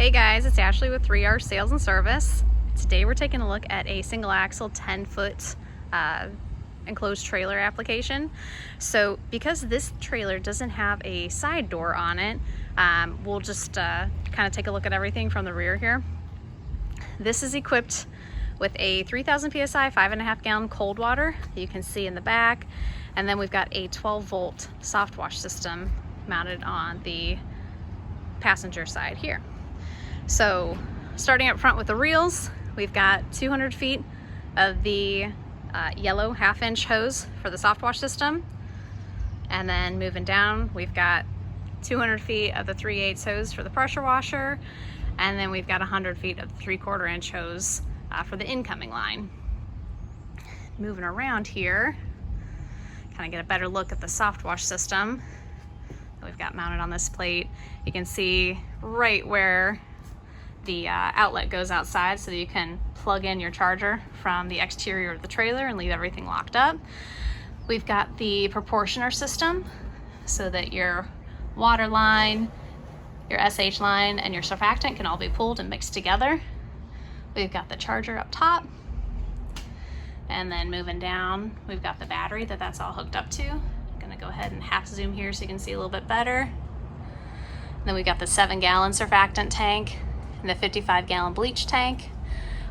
Hey guys, it's Ashley with 3R Sales and Service. Today we're taking a look at a single axle 10-foot enclosed trailer application. So because this trailer doesn't have a side door on it, we'll just kind of take a look at everything from the rear here. This is equipped with a 3000 psi 5.5 gallon cold water that you can see in the back, and then we've got a 12-volt soft wash system mounted on the passenger side here. So starting up front with the reels, we've got 200 feet of the yellow 1/2-inch hose for the soft wash system, and then moving down we've got 200 feet of the 3/8 hose for the pressure washer, and then we've got 100 feet of the 3/4 inch hose for the incoming line. Moving around here, kind of get a better look at the soft wash system that we've got mounted on this plate. You can see right where the outlet goes outside, so that you can plug in your charger from the exterior of the trailer and leave everything locked up. We've got the proportioner system so that your water line, your SH line, and your surfactant can all be pulled and mixed together. We've got the charger up top, and then moving down we've got the battery that's all hooked up to. I'm gonna go ahead and half zoom here so you can see a little bit better. Then we've got the 7-gallon surfactant tank and the 55-gallon bleach tank.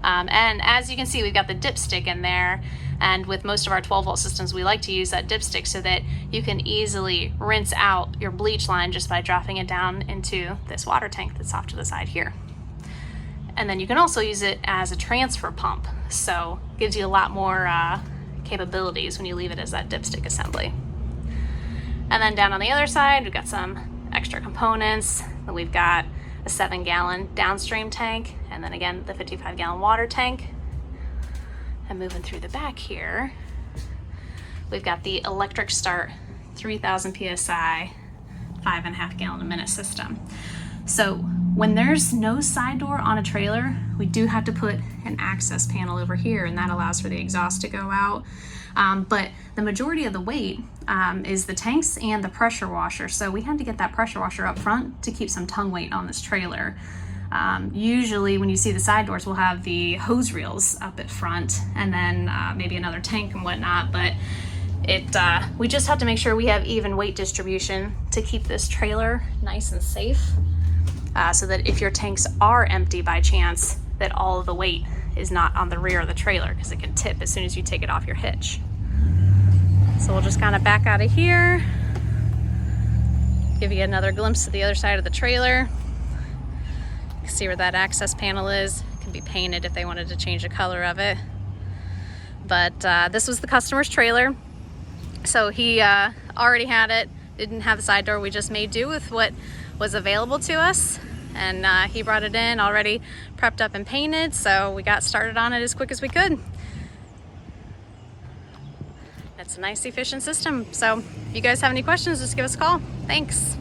And as you can see, we've got the dipstick in there, and with most of our 12-volt systems we like to use that dipstick so that you can easily rinse out your bleach line just by dropping it down into this water tank that's off to the side here. And then you can also use it as a transfer pump, so it gives you a lot more capabilities when you leave it as that dipstick assembly. And then down on the other side we've got some extra components. We've got a 7-gallon downstream tank, and then again the 55-gallon water tank. And moving through the back here, we've got the electric start 3000 psi 5.5 gallon a minute system. So when there's no side door on a trailer, we do have to put an access panel over here, and that allows for the exhaust to go out. But the majority of the weight is the tanks and the pressure washer. So we had to get that pressure washer up front to keep some tongue weight on this trailer. Usually when you see the side doors, we'll have the hose reels up at front, and then maybe another tank and whatnot, but we just have to make sure we have even weight distribution to keep this trailer nice and safe, so that if your tanks are empty by chance, that all of the weight is not on the rear of the trailer, because it can tip as soon as you take it off your hitch. So we'll just kind of back out of here, give you another glimpse of the other side of the trailer. You can see where that access panel is. It can be painted if they wanted to change the color of it. But this was the customer's trailer, so he already had it, didn't have a side door. We just made do with what was available to us, and he brought it in already prepped up and painted, so we got started on it as quick as we could. It's a nice, efficient system. So if you guys have any questions, just give us a call. Thanks.